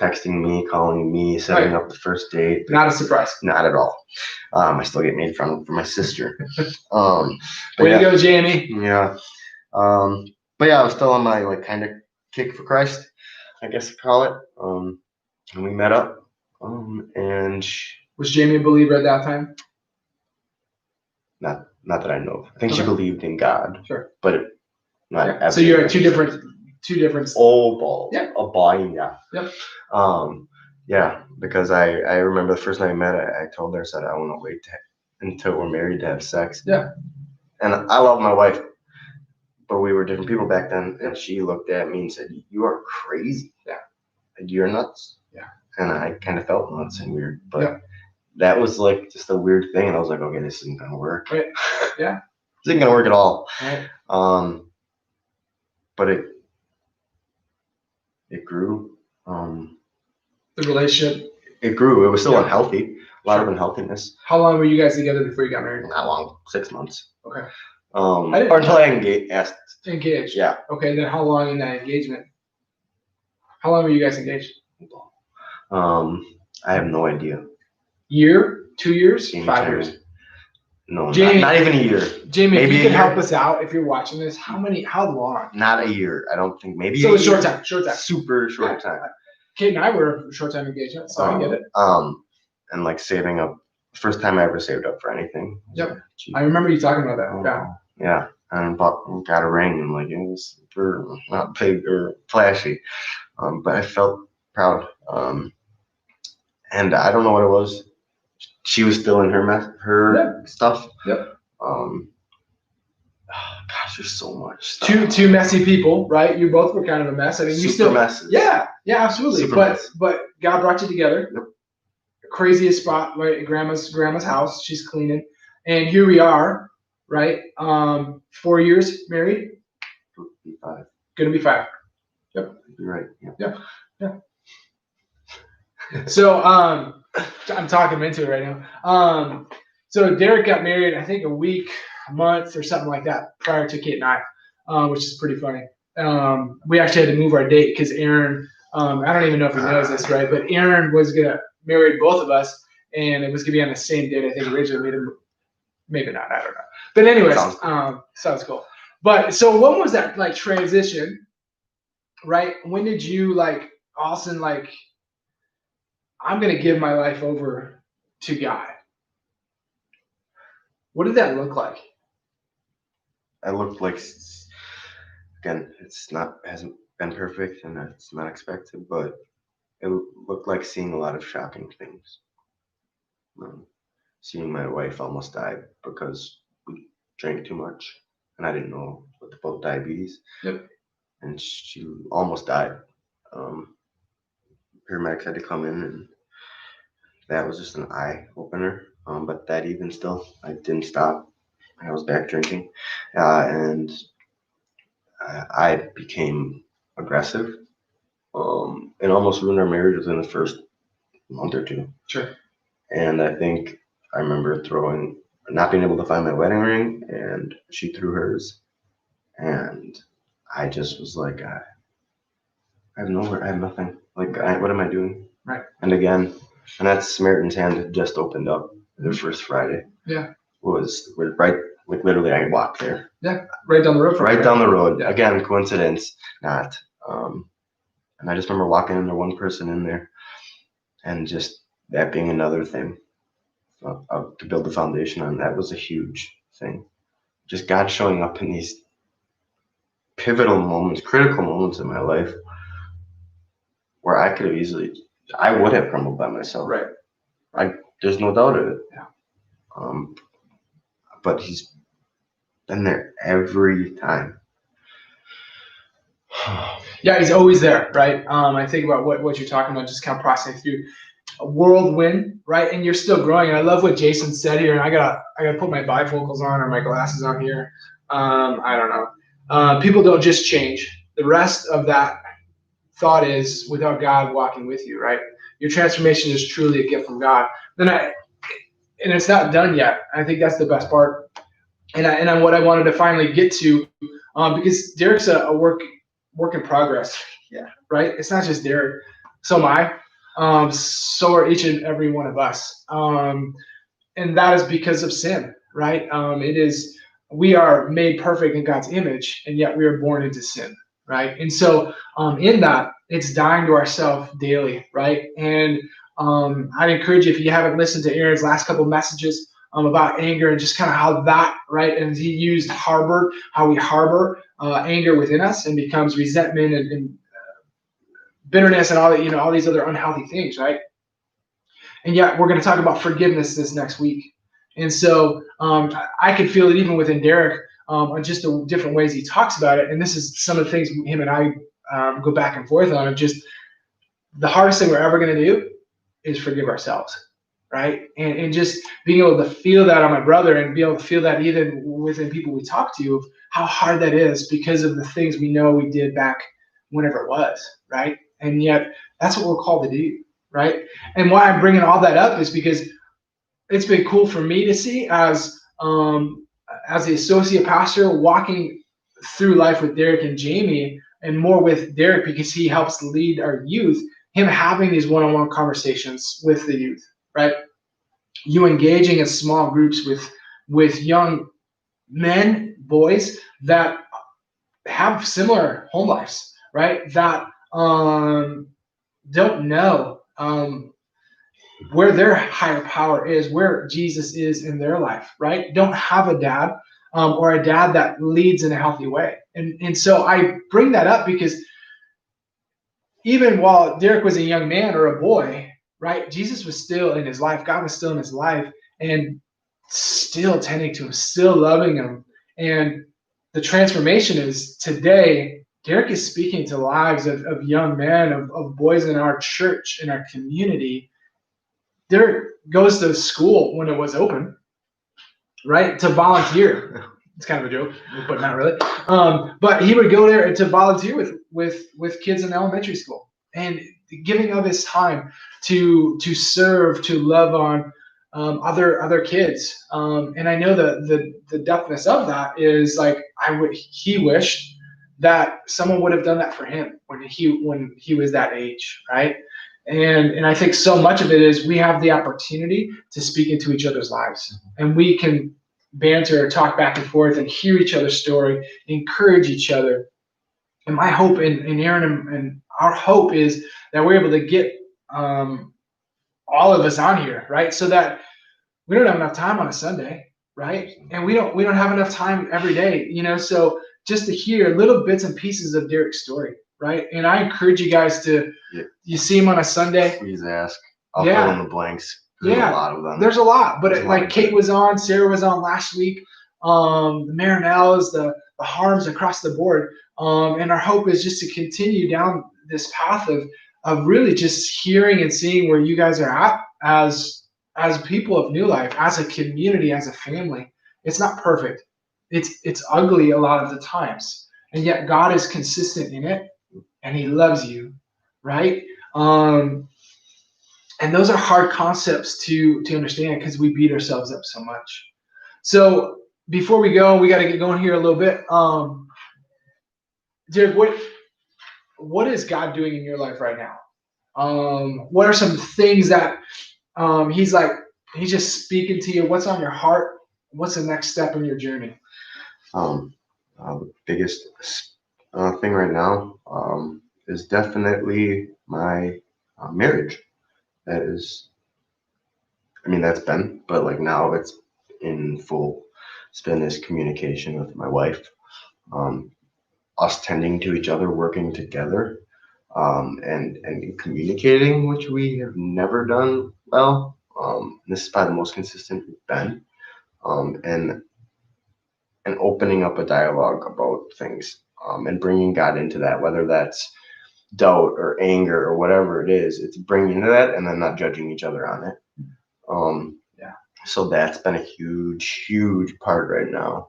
S2: texting me, calling me, setting up the first date.
S1: Not a surprise.
S2: Not at all. I still get made fun of for my sister.
S1: Way to go, Jamie.
S2: Yeah. But yeah, I was still on my like kind of kick for Christ, I guess you call it. And we met up. And
S1: was Jamie a believer at that time?
S2: Not that I know of. I think she believed in God.
S1: Sure.
S2: But not.
S1: So you're at two different.
S2: Oh, balls.
S1: Yeah.
S2: A ball. Yeah.
S1: Yep.
S2: Yeah, because I remember the first night I met her, I told her, I said, I want to wait until we're married to have sex.
S1: Yeah.
S2: And I love my wife, but we were different people back then. And she looked at me and said, you are crazy.
S1: Yeah.
S2: You're nuts.
S1: Yeah. And
S2: I kind of felt nuts and weird, but that was like just a weird thing. And I was like, okay, this isn't going to work.
S1: Right. Yeah.
S2: This isn't going to work at all.
S1: Right.
S2: But it grew.
S1: The relationship.
S2: It grew. It was still unhealthy. A lot of unhealthiness.
S1: How long were you guys together before you got married?
S2: Not long. 6 months.
S1: Okay.
S2: Or until I asked.
S1: Engaged.
S2: Yeah.
S1: Okay. Then how long in that engagement? How long were you guys engaged?
S2: I have no idea.
S1: Year? 2 years?
S2: Jamie
S1: 5 years?
S2: No, Jamie, not even a year.
S1: Jamie, maybe if you can help us out, if you're watching this, how long?
S2: Not a year. I don't think. Maybe
S1: so a short time.
S2: Super short time.
S1: Kate and I were a short time engagement, so I get it.
S2: And like saving up, first time I ever saved up for anything.
S1: Yep. I remember you talking about that.
S2: Yeah. And got a ring, and like it was super, not big or flashy, but I felt proud. And I don't know what it was. She was still in her stuff.
S1: Yep.
S2: Gosh, there's so much stuff.
S1: Two messy people, right? You both were kind of a mess. I mean, you still
S2: messes.
S1: Yeah, absolutely.
S2: Super
S1: but God brought you together.
S2: Yep.
S1: Craziest spot, right? Grandma's house. She's cleaning, and here we are, right? 4 years married. Gonna be 5. Yep.
S2: You're right.
S1: Yeah. So I'm talking him into it right now. So Derek got married, I think a month or something like that prior to Kate and I, which is pretty funny. We actually had to move our date because Aaron, I don't even know if he knows this, right? But Aaron was gonna marry both of us, and it was gonna be on the same date. I think originally maybe not. I don't know. But anyways, sounds cool. But so when was that like transition, right? When did you like all of a sudden like, I'm gonna give my life over to God? What did that look like?
S2: I looked like, again, hasn't been perfect and it's not expected, but it looked like seeing a lot of shocking things. Seeing my wife almost died because we drank too much, and I didn't know about diabetes.
S1: Yep.
S2: And she almost died. Paramedics had to come in, and that was just an eye opener. But that even still, I didn't stop. I was back drinking, and I became aggressive. It almost ruined our marriage within the first month or two.
S1: Sure.
S2: And I think I remember not being able to find my wedding ring, and she threw hers. And I just was like, I have nothing. Like, what am I doing?
S1: Right.
S2: And again, and that Samaritan's hand had just opened up the first Friday.
S1: Yeah.
S2: Was right, like literally I walked there.
S1: Yeah, right down the road.
S2: Right down the road.
S1: Yeah.
S2: Again, coincidence, not. And I just remember walking into one person in there, and just that being another thing to build the foundation on. That was a huge thing. Just God showing up in these pivotal moments, critical moments in my life, where I would have crumbled by myself.
S1: Right.
S2: There's no doubt of it.
S1: Yeah.
S2: But He's been there every time.
S1: Yeah, He's always there, right? I think about what you're talking about, just kind of processing through a whirlwind, right? And you're still growing. And I love what Jason said here. And I gotta put my bifocals on or my glasses on here. I don't know. People don't just change. The rest of that thought is without God walking with you, right? Your transformation is truly a gift from God. And it's not done yet. I think that's the best part. And what I wanted to finally get to, because Derek's a work in progress.
S2: Yeah.
S1: Right. It's not just Derek. So am I. So are each and every one of us. And that is because of sin, right? We are made perfect in God's image, and yet we are born into sin, right? And so in that, it's dying to ourselves daily, right? And I'd encourage you, if you haven't listened to Aaron's last couple messages about anger and just kind of how that, right? And he used how we harbor anger within us and becomes resentment and bitterness and all that, all these other unhealthy things, right? And yet we're going to talk about forgiveness this next week. And so I could feel it even within Derek on just the different ways he talks about it. And this is some of the things him and I go back and forth on, of just the hardest thing we're ever going to do is forgive ourselves, right? And just being able to feel that on my brother and be able to feel that even within people we talk to, of how hard that is because of the things we know we did back whenever it was, right? And yet that's what we're called to do, right? And why I'm bringing all that up is because it's been cool for me to see as the associate pastor walking through life with Derek and Jamie, and more with Derek because he helps lead our youth, him having these one-on-one conversations with the youth, right? You engaging in small groups with young men, boys that have similar home lives, right? That don't know where their higher power is, where Jesus is in their life, right? Don't have a dad or a dad that leads in a healthy way. And so I bring that up because even while Derek was a young man or a boy, right, Jesus was still in his life. God was still in his life and still tending to him, still loving him. And the transformation is today, Derek is speaking to lives of young men, of boys in our church, in our community. Derek goes to school when it was open, right, to volunteer. It's kind of a joke, but not really. But he would go there to volunteer with kids in elementary school and giving of his time to serve, to love on other kids. And I know the depthness of that is like he wished that someone would have done that for him when he was that age, right? And I think so much of it is we have the opportunity to speak into each other's lives, and we can banter or talk back and forth and hear each other's story, encourage each other. And my hope in Aaron and our hope is that we're able to get all of us on here, right? So that we don't have enough time on a Sunday, right? And we don't have enough time every day, so just to hear little bits and pieces of Derek's story, right? And I encourage you guys to, you see him on a Sunday.
S2: Please ask. I'll fill in the blanks. There's a lot of them.
S1: There's a lot, but like Kate was on, Sarah was on last week, the Marinells, the Harms across the board. And our hope is just to continue down this path of really just hearing and seeing where you guys are at as people of New Life, as a community, as a family. It's not perfect. It's ugly a lot of the times, and yet God is consistent in it, and He loves you, right? And those are hard concepts to understand because we beat ourselves up so much. So before we go, we got to get going here a little bit. Derek, what is God doing in your life right now? What are some things that He's just speaking to you? What's on your heart? What's the next step in your journey?
S2: The biggest thing right now is definitely my marriage. That's been, but like now it's in full spin, is communication with my wife, us tending to each other, working together, and communicating, which we have never done well. This is probably the most consistent we've been, and opening up a dialogue about things, and bringing God into that, whether that's doubt or anger or whatever it is. It's bringing into that and then not judging each other on it. So that's been a huge part right now.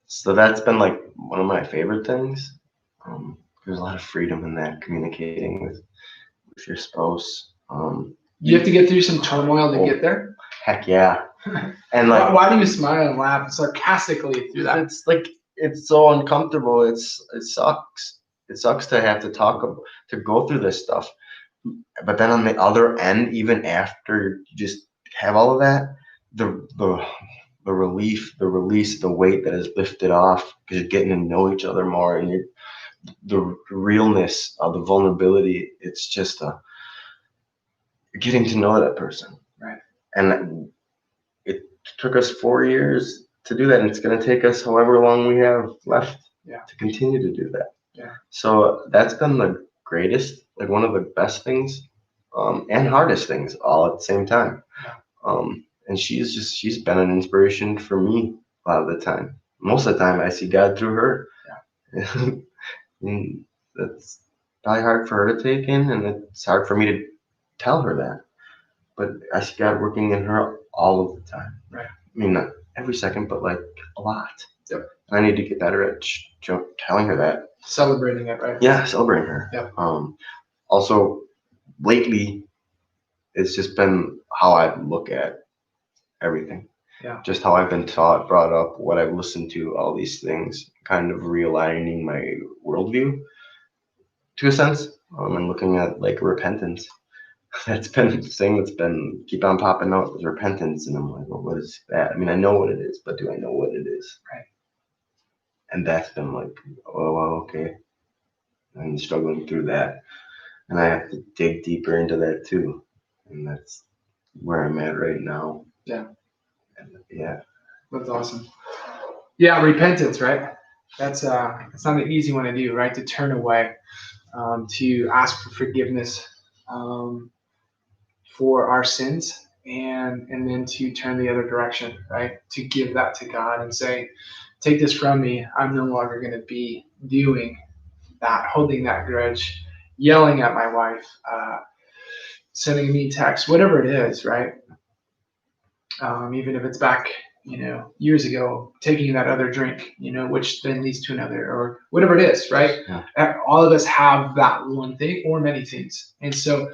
S2: So that's been like one of my favorite things. There's a lot of freedom in that, communicating with your spouse.
S1: You have to get through some turmoil to get there.
S2: Heck yeah. And like,
S1: why do you smile and laugh sarcastically through that?
S2: It's like, it's so uncomfortable. It sucks. It sucks to have to to go through this stuff. But then on the other end, even after you just have all of that, the relief, the release, the weight that is lifted off because you're getting to know each other more, and the realness of the vulnerability. It's just getting to know that person,
S1: right?
S2: And it took us 4 years to do that, and it's going to take us however long we have left to continue to do that. So that's been the greatest, like one of the best things, and hardest things all at the same time. And she's been an inspiration for me a lot of the time. Most of the time I see God through her. And that's probably hard for her to take in, and it's hard for me to tell her that. But I see God working in her all of the time.
S1: Right.
S2: I mean, not every second, but like a lot.
S1: Yep.
S2: I need to get better at telling her that.
S1: Celebrating it, right?
S2: Yeah, celebrating her.
S1: Yep.
S2: Also, lately, it's just been how I look at everything.
S1: Yeah.
S2: Just how I've been taught, brought up, what I've listened to, all these things, kind of realigning my worldview to a sense, and looking at like repentance. That's been the thing that's been keep on popping out, is repentance. And I'm like, well, what is that? I mean, I know what it is, but do I know what it is?
S1: Right.
S2: And that's been like, oh, well, okay. I'm struggling through that. And I have to dig deeper into that too. And that's where I'm at right now.
S1: Yeah.
S2: Yeah.
S1: That's awesome. Yeah, repentance, right? That's it's not an easy one to do, right? To turn away, to ask for forgiveness for our sins, and then to turn the other direction, right? To give that to God and say, take this from me. I'm no longer going to be doing that, holding that grudge, yelling at my wife, sending me text, whatever it is, right? Even if it's back, years ago, taking that other drink, which then leads to another, or whatever it is, right?
S2: Yeah.
S1: All of us have that one thing or many things. And so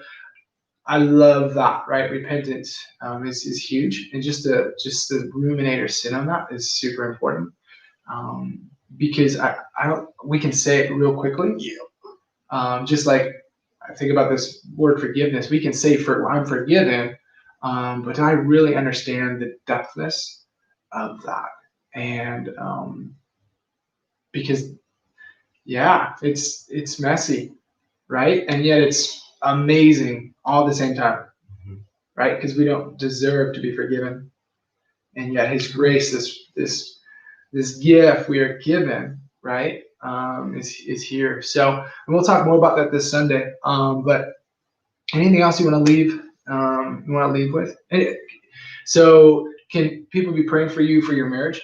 S1: I love that, right? Repentance is huge. And just to ruminate or sit on that is super important. Because we can say it real quickly. Yeah. Just like I think about this word forgiveness, we can say I'm forgiven, But I really understand the depthness of that. And because, yeah, it's messy, right? And yet it's amazing all at the same time, right? Because we don't deserve to be forgiven. And yet his grace, this gift we are given, right, is here. So, and we'll talk more about that this Sunday. But anything else you want to leave? With? So, can people be praying for you for your marriage?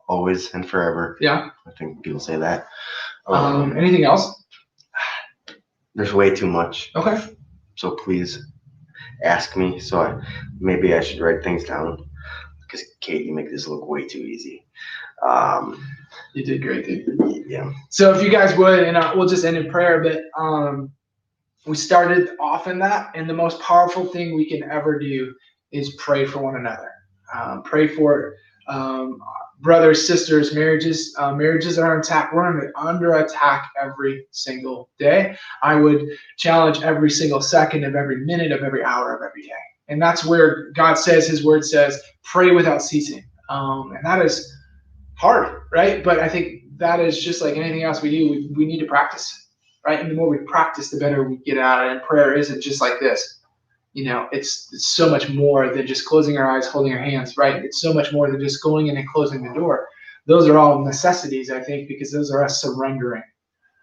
S2: Always and forever.
S1: Yeah.
S2: I think people say that.
S1: Anything else?
S2: There's way too much.
S1: Okay.
S2: So please ask me. So maybe I should write things down. Because Kate, you make this look way too easy.
S1: You did great, dude.
S2: Yeah.
S1: So if you guys would, and we'll just end in prayer, but we started off in that, and the most powerful thing we can ever do is pray for one another. Pray for brothers, sisters, marriages. Marriages are attack. We're under attack every single day. I would challenge every single second of every minute of every hour of every day. And that's where God says, his word says, pray without ceasing. And that is hard, right? But I think that is just like anything else we do. We need to practice, right? And the more we practice, the better we get at it. And prayer isn't just like this. It's so much more than just closing our eyes, holding our hands, right? It's so much more than just going in and closing the door. Those are all necessities, I think, because those are us surrendering.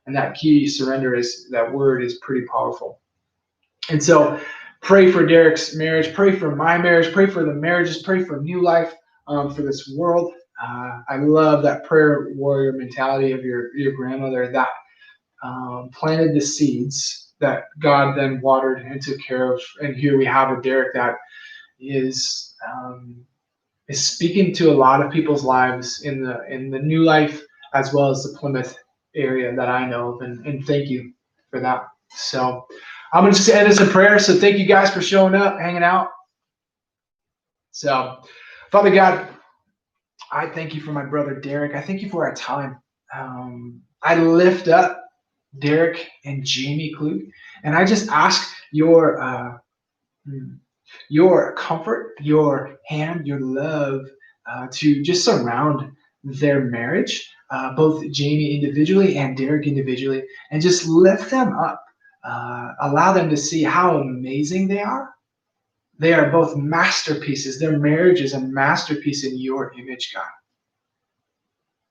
S1: And that key surrender that word is pretty powerful. And so pray for Derek's marriage, pray for my marriage, pray for the marriages, pray for new life, for this world. I love that prayer warrior mentality of your grandmother that planted the seeds that God then watered and took care of. And here we have a Derek that is speaking to a lot of people's lives in the new life as well as the Plymouth area that I know of. And thank you for that. So I'm going to just end this in prayer. So thank you guys for showing up, hanging out. So, Father God, I thank you for my brother Derek. I thank you for our time. I lift up Derek and Jamie Klug, and I just ask your comfort, your hand, your love to just surround their marriage, both Jamie individually and Derek individually, and just lift them up. Allow them to see how amazing they are. They are both masterpieces. Their marriage is a masterpiece in your image, God.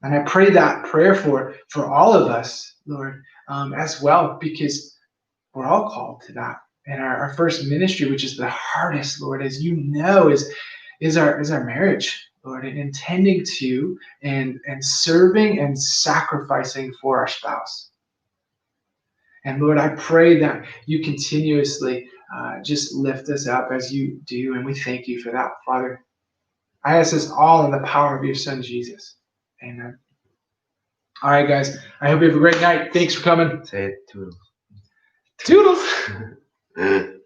S1: And I pray that prayer for all of us, Lord, as well, because we're all called to that. And our first ministry, which is the hardest, Lord, as you know, is our marriage, Lord, and intending to and serving and sacrificing for our spouse. And Lord, I pray that you continuously just lift us up as you do, and we thank you for that, Father. I ask this all in the power of your Son, Jesus. Amen. All right, guys. I hope you have a great night. Thanks for coming.
S2: Say it, toodles.
S1: Toodles.